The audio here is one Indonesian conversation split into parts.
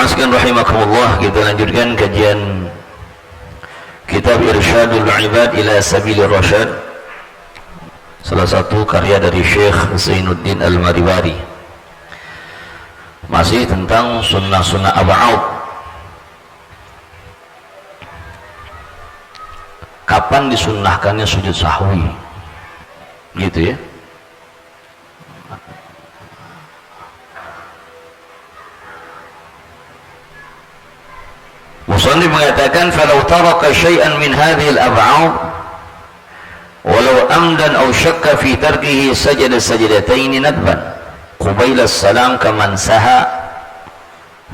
sekalian rahimakumullah, kita lanjutkan kajian kitab Irsyadul Ibad ila Sabilir Rasyad, salah satu karya dari Syekh Zainuddin Al-Maribari, masih tentang sunnah-sunnah ab'ad. Kapan disunnahkannya sujud sahwi, gitu ya. Musannif mengatakan, falau taraka syai'an min hadhihi al-ab'ad walau amdan aw syakka fi tarkihi sajada sajdatain nadban qabila as-salam kaman saha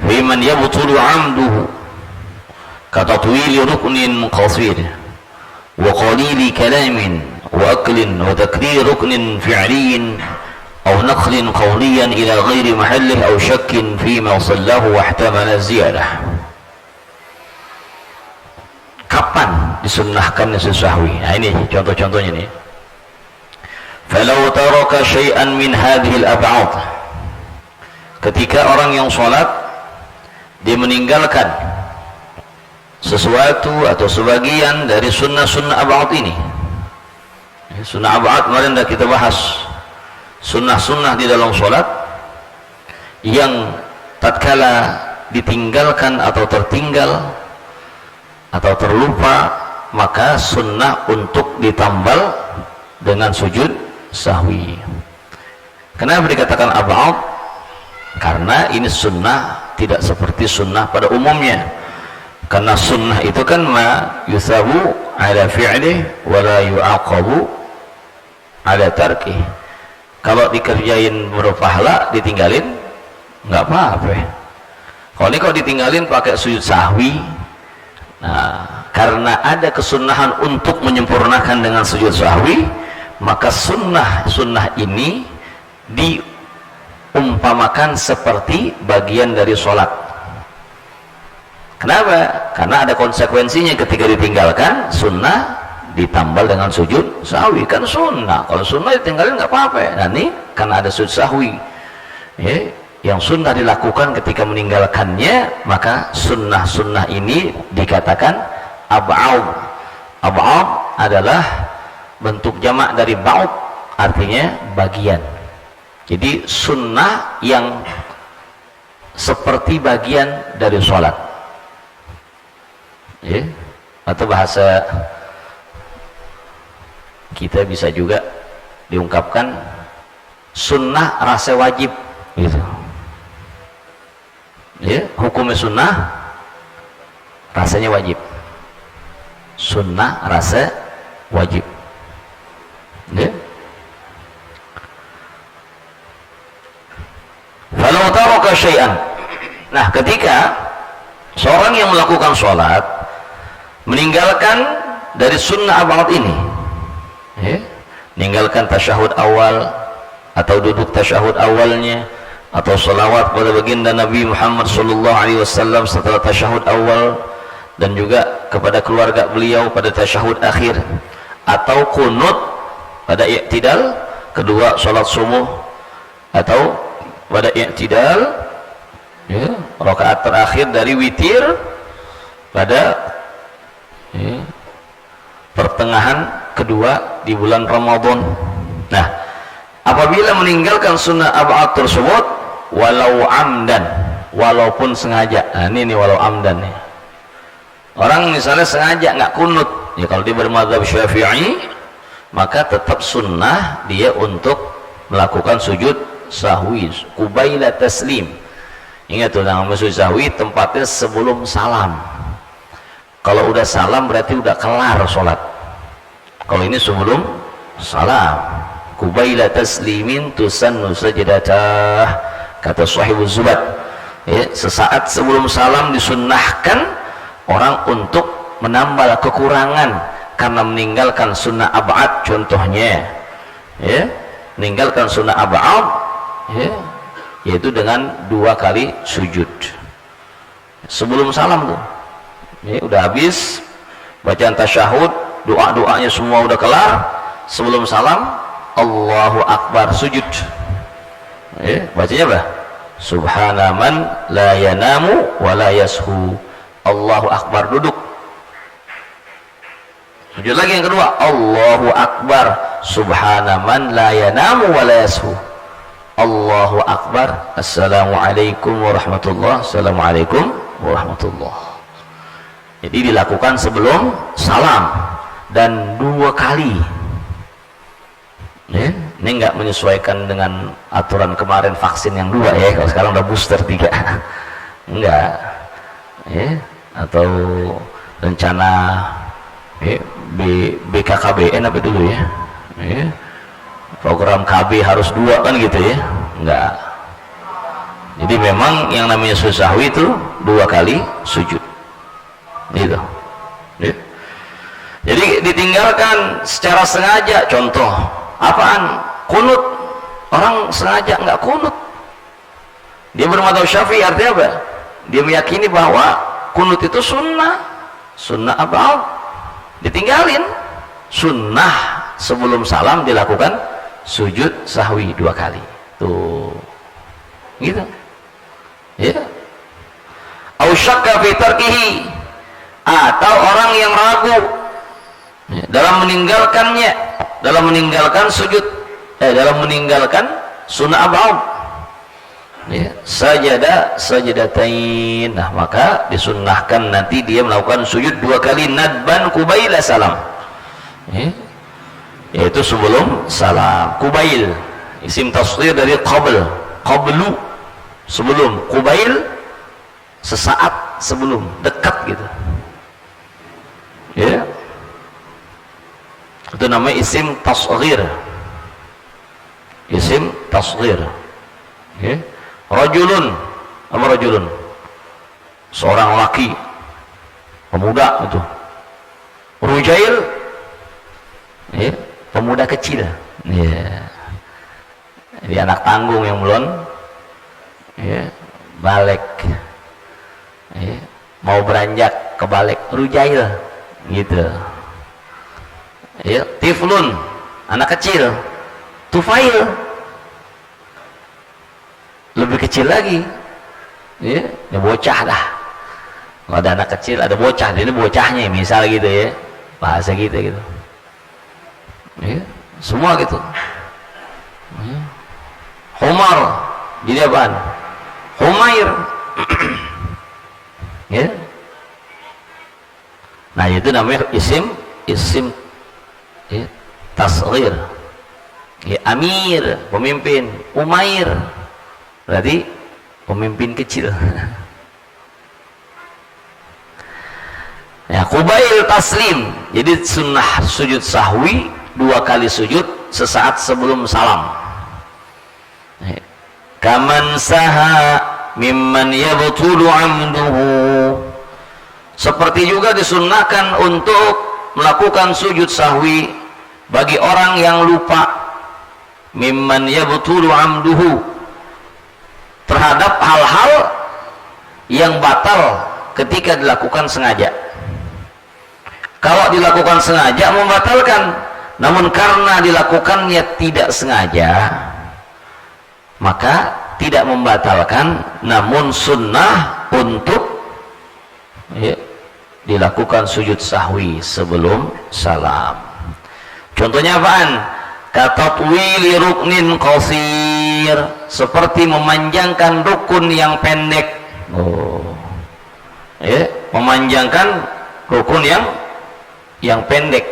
fi man yabtulu 'amduhu ka tatwili ruknin qasir wa qalili kalamin wa aklin wa takrir ruknin fi'liyin aw naqlin qawliyan ila ghairi mahallihi aw shakkin fi ma sallahu wa ihtamala ziyadah. Kapan disunnahkan sujud sahwi? Nah, ini contoh-contohnya nih. Falau taraka syai'an min hadhil ab'ad, ketika orang yang sholat dia meninggalkan sesuatu atau sebagian dari sunnah-sunnah ab'ad ini. Sunnah ab'ad kemarin dah kita bahas, sunnah-sunnah di dalam sholat yang tatkala ditinggalkan atau tertinggal atau terlupa, maka sunnah untuk ditambal dengan sujud sahwi. Kenapa dikatakan ab'ad? Karena ini sunnah tidak seperti sunnah pada umumnya. Karena sunnah itu kan ma yusabu ala fi'lih wa la yu'aqabu ala tarkih. Kalau dikerjain berpahala, ditinggalin nggak apa-apa. Kalau ditinggalin pakai sujud sahwi, nah, karena ada kesunahan untuk menyempurnakan dengan sujud sahwi, maka sunnah ini diumpamakan seperti bagian dari sholat. Kenapa? Karena ada konsekuensinya ketika ditinggalkan sunnah ditambal dengan sujud sahwi. Kan sunnah, kalau sunnah ditinggalin nggak apa-apa. Nah ini karena ada sujud sahwi ya, yang sunnah dilakukan ketika meninggalkannya, maka sunnah-sunnah ini dikatakan ab'ad. Ab'ad adalah bentuk jamak dari ba'ud, artinya bagian. Jadi sunnah yang seperti bagian dari sholat ya. Atau bahasa kita bisa juga diungkapkan sunnah rasa wajib gitu ya. Hukumnya sunnah rasanya wajib, sunnah rasa wajib ya. Falau taraka syai'an, nah ketika seorang yang melakukan sholat meninggalkan dari sunnah ab'ad ini ya, meninggalkan tasyahud awal atau duduk tasyahud awalnya, atau salawat kepada baginda Nabi Muhammad SAW setelah tasyahud awal, dan juga kepada keluarga beliau pada tasyahud akhir, atau kunut pada i'tidal kedua salat subuh, atau pada i'tidal ya, rakaat terakhir dari witir pada ya, pertengahan kedua di bulan Ramadan. Nah, apabila meninggalkan sunnah ab'ad tersebut walau amdan, walaupun sengaja. Nah ini walau amdan nih. Orang misalnya sengaja nggak kunut ya, kalau dia bermadzhab Syafi'i maka tetap sunnah dia untuk melakukan sujud sahwi qubaila taslim. Ingat tuh, nama sujud sahwi tempatnya sebelum salam. Kalau udah salam berarti udah kelar sholat. Kalau ini sebelum salam, qubaila taslimin tusannu sajdatah, kata Shahibuz Zubat ya, sesaat sebelum salam disunnahkan orang untuk menambal kekurangan karena meninggalkan sunnah ab'ad. Contohnya ya, meninggalkan sunnah ab'ad ya, yaitu dengan 2 kali sujud sebelum salam tuh ya, udah habis bacaan tasyahud, doa-doanya semua udah kelar, sebelum salam Allahu Akbar sujud ya, bacanya apa? subhana man la yanamu wa la yashu. Allahu akbar, duduk. Sujud lagi yang kedua, Allahu akbar, subhana man la yanamu wa la yashu. Allahu akbar, assalamualaikum warahmatullah, assalamualaikum warahmatullah. Jadi dilakukan sebelum salam dan 2 kali. Ya, ini enggak menyesuaikan dengan aturan kemarin vaksin yang 2 ya. Kalau sekarang udah booster 3. Enggak. Ya, atau rencana BKKBN apa dulu ya. Ya. Program KB harus 2 kan gitu ya. Enggak. Jadi memang yang namanya sujud sahwi itu 2 kali sujud. Gitu. Ya. Jadi ditinggalkan secara sengaja. Contoh, apaan? Kunut. Orang sengaja enggak kunut. Dia bermadzhab Syafi'i, artinya apa? Dia meyakini bahwa kunut itu sunnah. Sunnah apa? Ditinggalin. Sunnah sebelum salam dilakukan sujud sahwi 2 kali. Tuh. Gitu. Ya. Au syakka fi tarkihi, atau orang yang ragu dalam meninggalkannya, dalam meninggalkan sujud, dalam meninggalkan sunnah ba'd, ya, sajadatain. Nah, maka disunnahkan nanti dia melakukan sujud 2 kali nadban kubaila salam, ya, yaitu sebelum salam. Kubail isim tasghir dari qablu, sebelum. Kubail sesaat sebelum, dekat gitu ya. Itu namanya isim tasghir. Isim tasghir ya. Rajulun, apa rajulun? Seorang laki, pemuda itu. Rujail ya, pemuda kecil ya. Jadi anak tanggung yang belum ya, balik ya, mau beranjak ke balik, rujail gitu ya. Tiflun, anak kecil. Tufail, lebih kecil lagi ya, ini bocah dah. Kalau ada anak kecil, ada bocah, ini bocahnya misal gitu ya, bahasa gitu ya, semua gitu ya. Humar jadi apaan? Humair ya. Nah, itu namanya isim ya, tasghir ya. Amir, pemimpin. Umair berarti pemimpin kecil. Ya, kubail taslim, jadi sunnah sujud sahwi 2 kali sujud sesaat sebelum salam. Kaman saha mimman yabtulu amduhu, seperti juga disunnahkan untuk melakukan sujud sahwi bagi orang yang lupa. Mimman yabtulu amduhu, terhadap hal-hal yang batal ketika dilakukan sengaja. Kalau dilakukan sengaja membatalkan, namun karena dilakukannya tidak sengaja maka tidak membatalkan, namun sunnah untuk ya, dilakukan sujud sahwi sebelum salam. Contohnya apaan? Katatwili ruknin qasir, seperti memanjangkan rukun yang pendek. Ya, memanjangkan rukun yang pendek.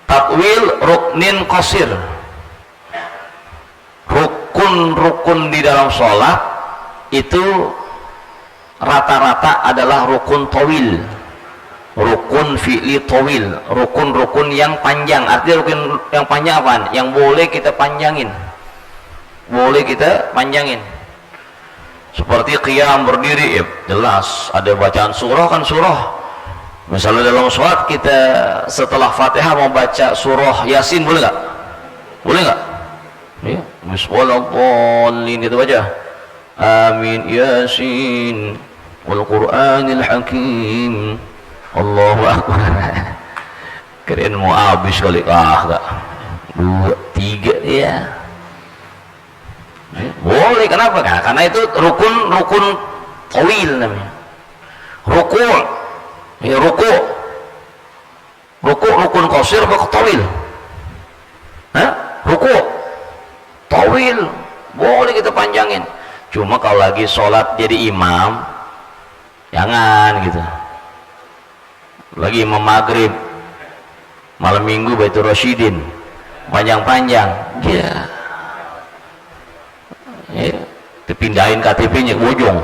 Tatwil ruknin qasir, rukun-rukun di dalam sholat itu rata-rata adalah rukun tawil, rukun fi'li tawil, rukun-rukun yang panjang. Artinya rukun yang panjang apaan? Yang boleh kita panjangin, boleh kita panjangin. Seperti qiyam, berdiri ya, jelas ada bacaan surah, kan surah. Misalnya dalam sholat kita setelah Fatihah mau baca surah Yasin, boleh nggak? Boleh nggak? Ya, bismillahirrahmanirrahim itu baca. Amin Yasin wal Qur'anil Hakim. Allahu Akbar. Keren mau habis kali. Enggak. 2, 3 ya. Boleh, kenapa? Karena itu rukun tawil namanya. Ruku rukun qasir apa tawil? Ruku tawil boleh kita panjangin. Cuma kalau lagi sholat jadi imam, jangan gitu. Lagi imam maghrib, malam minggu Baitur Rasyidin, panjang-panjang, ya, dipindahin KTP-nya ke ujung.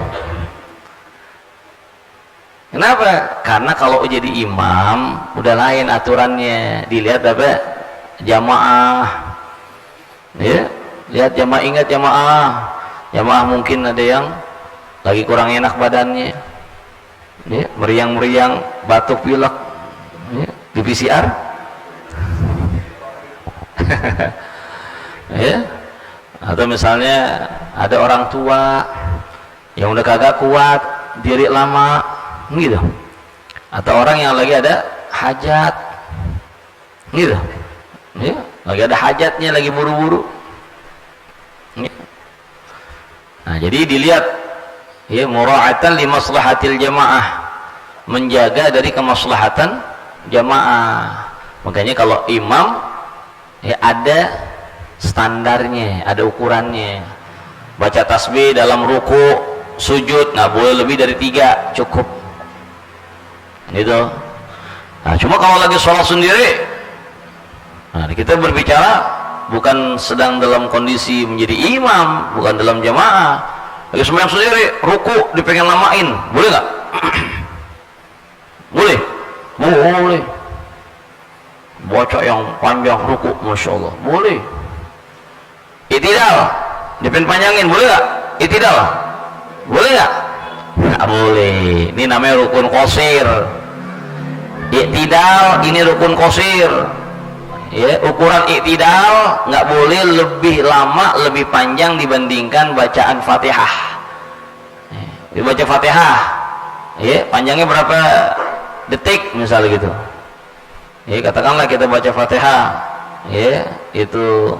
Kenapa? Karena kalau jadi imam udah lain aturannya, dilihat apa? Jamaah, ya, lihat jamaah, ingat jamaah mungkin ada yang lagi kurang enak badannya, ya, meriang-meriang, batuk pilek, ya, di PCR. Ya, atau misalnya ada orang tua yang udah kagak kuat diri lama gitu, atau orang yang lagi ada hajat gitu, ya, lagi ada hajatnya, lagi buru-buru, ya. Nah, jadi dilihat, ya, mura'atan li maslahatil jamaah, menjaga dari kemaslahatan jamaah. Makanya kalau imam, ya, ada standarnya, ada ukurannya. Baca tasbih dalam ruku, sujud nggak boleh lebih dari 3, cukup gitu. Nah, cuma kalau lagi sholat sendiri, nah, kita berbicara bukan sedang dalam kondisi menjadi imam, bukan dalam jamaah, lagi sembahyang sendiri, ruku dipengen lamain, boleh nggak? Boleh, boleh. Baca yang panjang ruku, masya Allah, boleh. Itidal dipengen panjangin, boleh nggak? Itidal, boleh nggak? Nggak boleh. Ini namanya rukun qasir. Iktidal ini rukun qasir, ya, ukuran iktidal nggak boleh lebih lama, lebih panjang dibandingkan bacaan Fatihah. Dibaca Fatihah, ya, panjangnya berapa detik misalnya gitu, ya, katakanlah kita baca Fatihah, ya, itu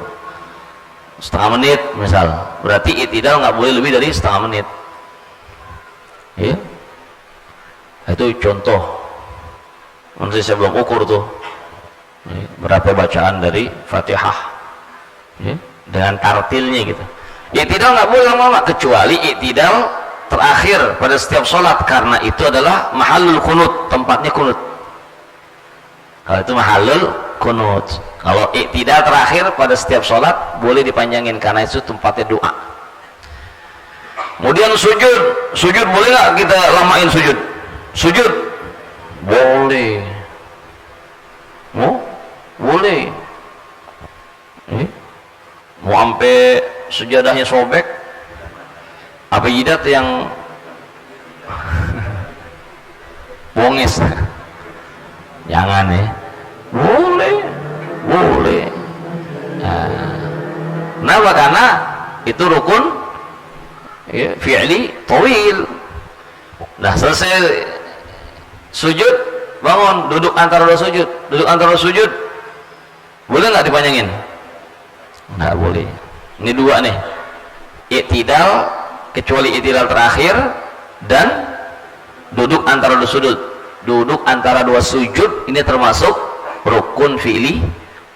setengah menit misal, berarti iktidal nggak boleh lebih dari setengah menit, ya. Itu contoh. Nanti saya belum ukur tuh, ya, berapa bacaan dari Fatihah, ya, dengan tartilnya gitu. Iktidal nggak boleh lama-lama, kecuali iktidal terakhir pada setiap sholat, karena itu adalah mahallul kunut, tempatnya kunut. Kalau itu mahallul kunut. Kalau iktidal terakhir pada setiap sholat boleh dipanjangin, karena itu tempatnya doa. Kemudian sujud boleh nggak kita lamain sujud? Sujud boleh, boleh, mau sampai sujadahnya sobek, apa jidat yang bongis, jangan, ya, boleh. Nah, kenapa? Karena itu rukun, ya, fi'li tawil. Nah, selesai sujud, bangun, duduk antara dua sujud, boleh nggak dipanjangin? Nggak boleh. Ini dua nih, iktidal, kecuali iktidal terakhir, dan duduk antara dua sujud. Duduk antara dua sujud ini termasuk rukun fi'li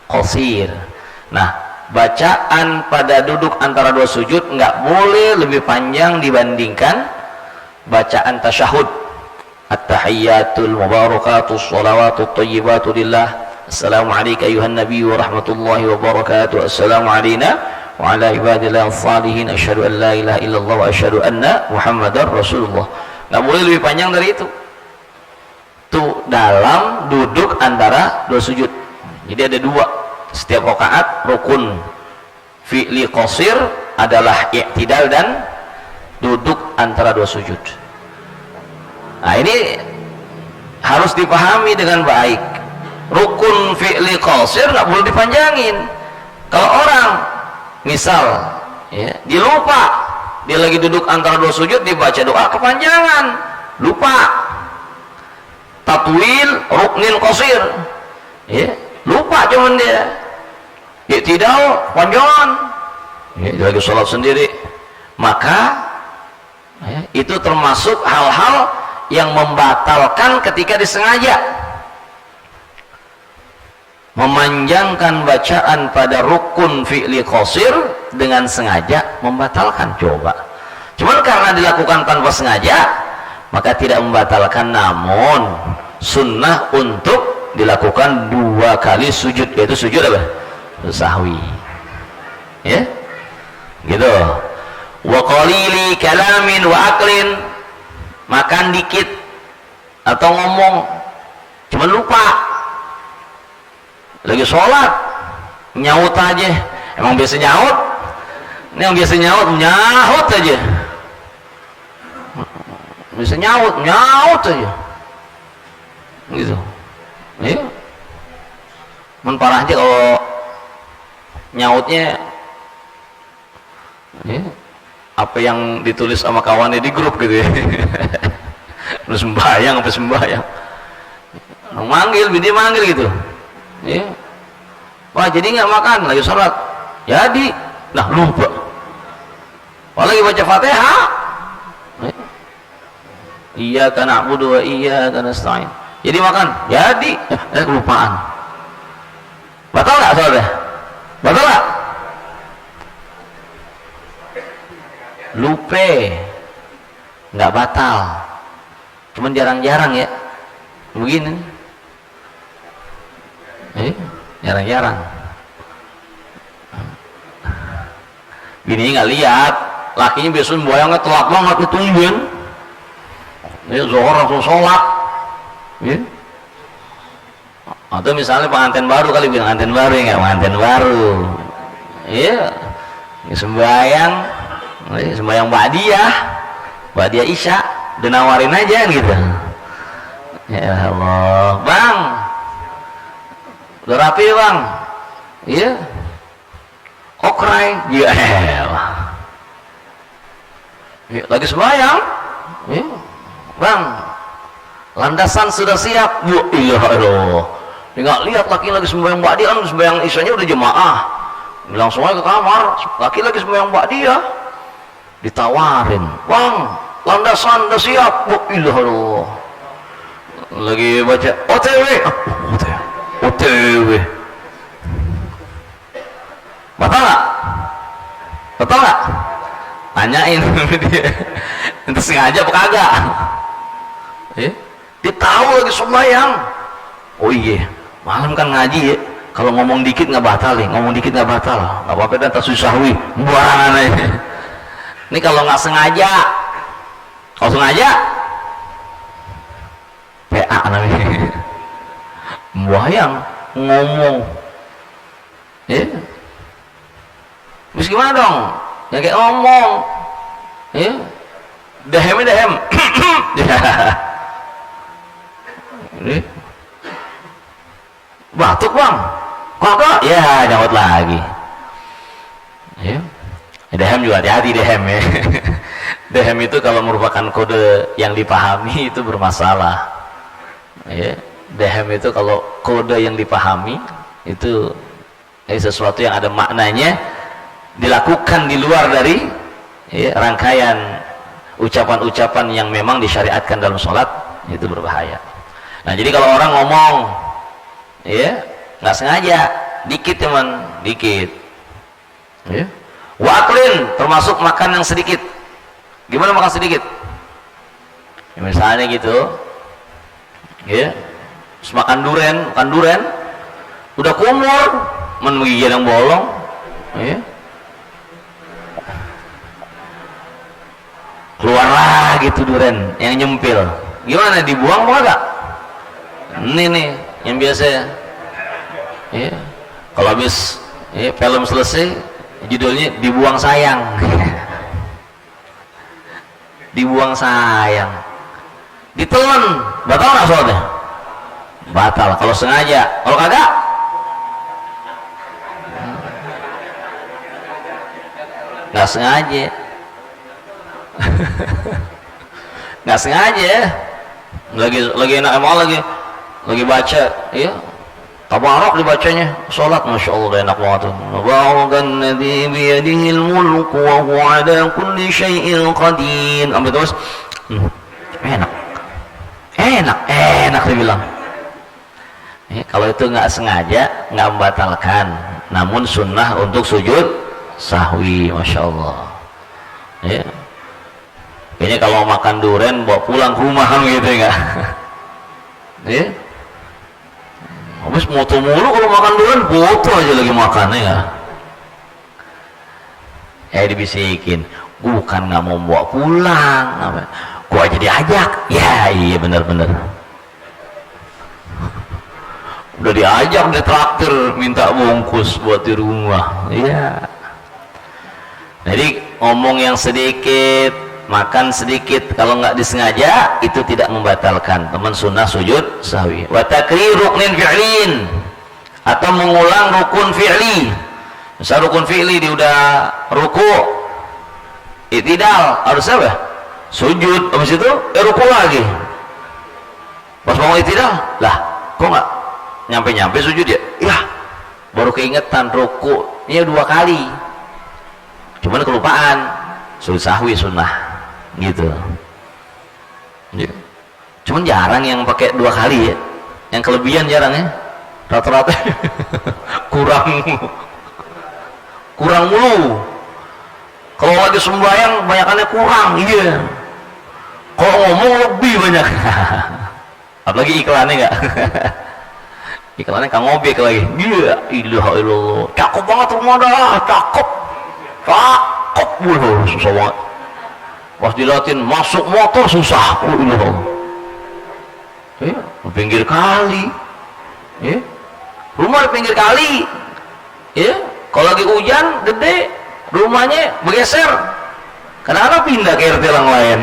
qasir. Nah, bacaan pada duduk antara dua sujud nggak boleh lebih panjang dibandingkan bacaan tasyahud. At-tahiyyatul mubarakatus shalawatut thayyibatu lillah. Assalamu alayka ayuhan nabiy wa rahmatullahi wa barakatuh. Assalamu alayna wa ala ibadillah as-salihin. Asyhadu an la ilaha illallah wa asyhadu anna Muhammadar Rasulullah. Nggak boleh lebih panjang dari itu. Itu dalam duduk antara dua sujud. Jadi ada dua. Setiap rakaat rukun fi'li qasir adalah i'tidal dan duduk antara dua sujud. Nah, ini harus dipahami dengan baik. Rukun fi'li qasir nggak boleh dipanjangin. Kalau orang misal, ya, dia lupa, dia lagi duduk antara dua sujud, dibaca doa kepanjangan, lupa. Tatwil ruknin qasir, ya, lupa cuman dia. Ya, tidak panjangan, ya, dia lagi sholat sendiri, maka ya, itu termasuk hal-hal yang membatalkan ketika disengaja. Memanjangkan bacaan pada rukun fi'li qasir dengan sengaja membatalkan. Coba, cuman karena dilakukan tanpa sengaja maka tidak membatalkan, namun sunnah untuk dilakukan 2 kali sujud, yaitu sujud apa? Sahwi, ya gitu. Wa qalili kalamin wa aklin, makan dikit atau ngomong cuman lupa, lagi sholat nyaut aja, emang biasa nyaut, ini yang biasa nyaut aja, bisa nyaut aja gitu ya. Men parahnya kalau nyautnya ya, apa yang ditulis sama kawannya di grup gitu ya. Terus sembahyang manggil, bini manggil gitu ya. Wah, jadi nggak makan lagi sholat, jadi nah lupa, wah lagi baca Fatihah, iyyaka na'budu wa iyyaka nasta'in, jadi makan, jadi kelupaan. Batal nggak sholatnya? Batal nggak? Lupa nggak batal, cuman jarang-jarang ya begini, jarang-jarang. Bini nggak lihat, lakinya biasanya boyangnya telat banget ditungguin, ya zuhur langsung sholat ya. Atau misalnya pengantin baru kali, bilang pengantin baru ya, nggak pengantin baru ya, sembahyang ba'diyah isya, udah nawarin aja gitu. Ya Allah, bang udah rapi bang, iya okray, ya lagi sembahyang ya. Bang, landasan sudah siap, ya Allah, nggak lihat laki lagi sembahyang ba'diyah, kan sembahyang isyanya udah jemaah, langsung aja ke kamar, laki lagi sembahyang ba'diyah, ditawarin, bang landasan udah siap, ya Allah, lagi baca OTW, batal nggak? Batal nggak? Tanyain dia, itu sengaja apa kagak? Dia tahu lagi sembahyang. Oh iya, malam kan ngaji ya, kalau ngomong dikit nggak batal nih, ngomong dikit nggak batal, nggak apa-apa dan tak susahwi, buaran aja. Ini kalau nggak sengaja, kalau sengaja PA namanya, sembahyang ngomong, ya, terus gimana dong? Ya kayak ngomong, ya, dehem, batuk bang, kok ya nyaut lagi, ya, dehem juga hati-hati dehem ya. Dehem itu kalau merupakan kode yang dipahami itu bermasalah, ya. Dehem itu kalau kode yang dipahami itu sesuatu yang ada maknanya, dilakukan di luar dari ya, rangkaian ucapan-ucapan yang memang disyariatkan dalam sholat, itu berbahaya. Nah jadi kalau orang ngomong ya nggak sengaja, dikit cuman dikit ya. Waklin termasuk makan yang sedikit. Gimana makan sedikit ya, misalnya gitu ya, terus makan duren udah kumur, menggigit yang bolong ya, keluar lagi tuh duren yang nyempil, gimana, dibuang apa enggak? Ini nih yang biasa ya, kalau habis ya, film selesai judulnya dibuang sayang. Dibuang sayang, ditelan, batal nggak sholatnya? Batal kalau sengaja. Kalau kagak nggak sengaja. Nggak sengaja, lagi enak emang, lagi baca ya, tabarak dibacanya salat, masya Allah enak banget. Tabarakalladzi biyadihil mulku wa huwa ala kulli syai'in qadir. Ambil terus. Enak dibilang. Kalau itu nggak sengaja, nggak membatalkan, namun sunnah untuk sujud sahwi, masya Allah. Ya. Kayaknya kalau makan durian bawa pulang ke rumah gitu enggak? Ya. Habis moto mulu kalau makan durian, foto aja lagi makannya ya. Dibisikin, bukan nggak mau bawa pulang, gua aja diajak. Ya iya benar-benar. Udah diajak, ditraktir, minta bungkus buat di rumah. Iya. Jadi ngomong yang sedikit, makan sedikit, kalau nggak disengaja itu tidak membatalkan. Teman sunnah sujud sahwi. Wa takrir ruknin fi'lin, atau mengulang rukun fi'li. Misal rukun fi'li dia udah ruku, i'tidal, harus apa? Sujud, habis itu ruku lagi. Pas mau i'tidal, lah kok nggak nyampe sujud ya? Ya, baru keingetan rukunya 2 kali. Cuman kelupaan, sujud sahwi sunnah gitu. Ya. Cuman jarang yang pakai 2 kali ya. Yang kelebihan jarang ya. Rata-rata kurang mulu. Kalau lagi sembahyang banyakannya kurang, iya. Kalau ngomong lebih banyak. Apalagi iklannya enggak? Iklannya Kang Obek lagi. Iya, ilaha illallah. Cakep banget rumah dah, cakep. Susah banget. Pas dilatih masuk motor susah. Ya, pinggir kali. Ya. Rumah di pinggir kali. Ya, kalau lagi hujan gede, rumahnya bergeser. Kenapa pindah ke RT yang lain?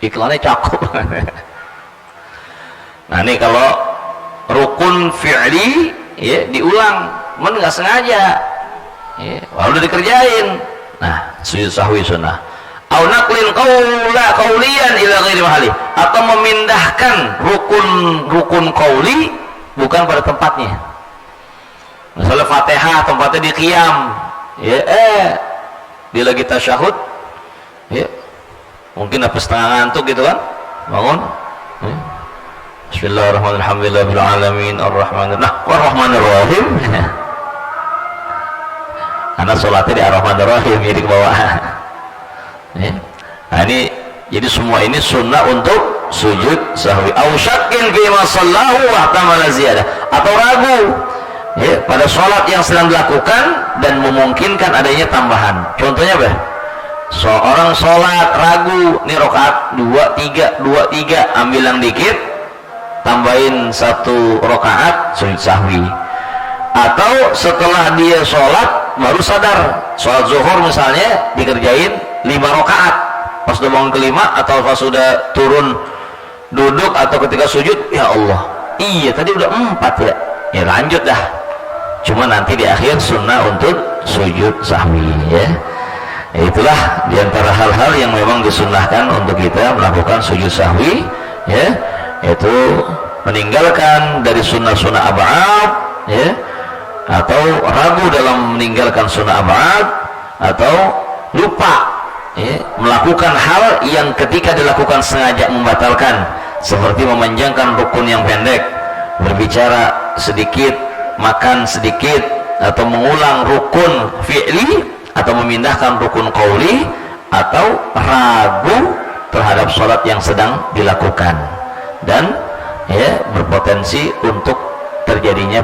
Iklannya cakep. Nah, ini kalau rukun fi'li ya diulang, nggak sengaja. Ya, udah dikerjain. Nah, sujud sahwi sunnah. Au naqlin qauliyan ila ghairi mahali, atau memindahkan rukun qauli bukan pada tempatnya. Misalnya Fatihah tempatnya di qiyam. Ya, dia lagi tasyahud. Ya. Mungkin apa setengah ngantuk gitu kan? Bangun. Ya. Bismillahirrahmanirrahim. Alhamdulillahirabbil arrahmanirrahim. Nah, arrahmanirrahim. Karena sholatnya di Ar-Rahmanir-Rahim, jadi ke bawah. Ya. Nah, ini jadi semua ini sunnah untuk sujud sahwi. Au syakkin fi ma sallahu wa tamala ziyadah, atau ragu ya, pada sholat yang sedang dilakukan dan memungkinkan adanya tambahan. Contohnya apa? Seorang sholat ragu, nih rakaat 2-3, ambil yang dikit, tambahin 1 rakaat sujud sahwi. Atau setelah dia sholat baru sadar, sholat zuhur misalnya dikerjain 5 rakaat, pas udah bangun ke-5 atau pas sudah turun duduk atau ketika sujud, ya Allah, iya tadi udah 4 ya lanjut dah. Cuma nanti di akhir sunnah untuk sujud sahwi ya. Itulah diantara hal-hal yang memang disunnahkan untuk kita melakukan sujud sahwi ya, yaitu meninggalkan dari sunnah-sunnah ab'ad ya, atau ragu dalam meninggalkan sunnah ab'ad, atau lupa ya, melakukan hal yang ketika dilakukan sengaja membatalkan, seperti memanjangkan rukun yang pendek, berbicara sedikit, makan sedikit, atau mengulang rukun fi'li, atau memindahkan rukun qauli, atau ragu terhadap sholat yang sedang dilakukan dan ya berpotensi untuk terjadinya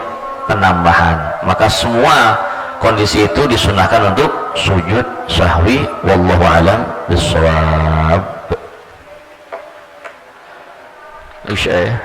penambahan. Maka semua kondisi itu disunahkan untuk sujud sahwi. Wallahu a'lam bishawab. Isya ya.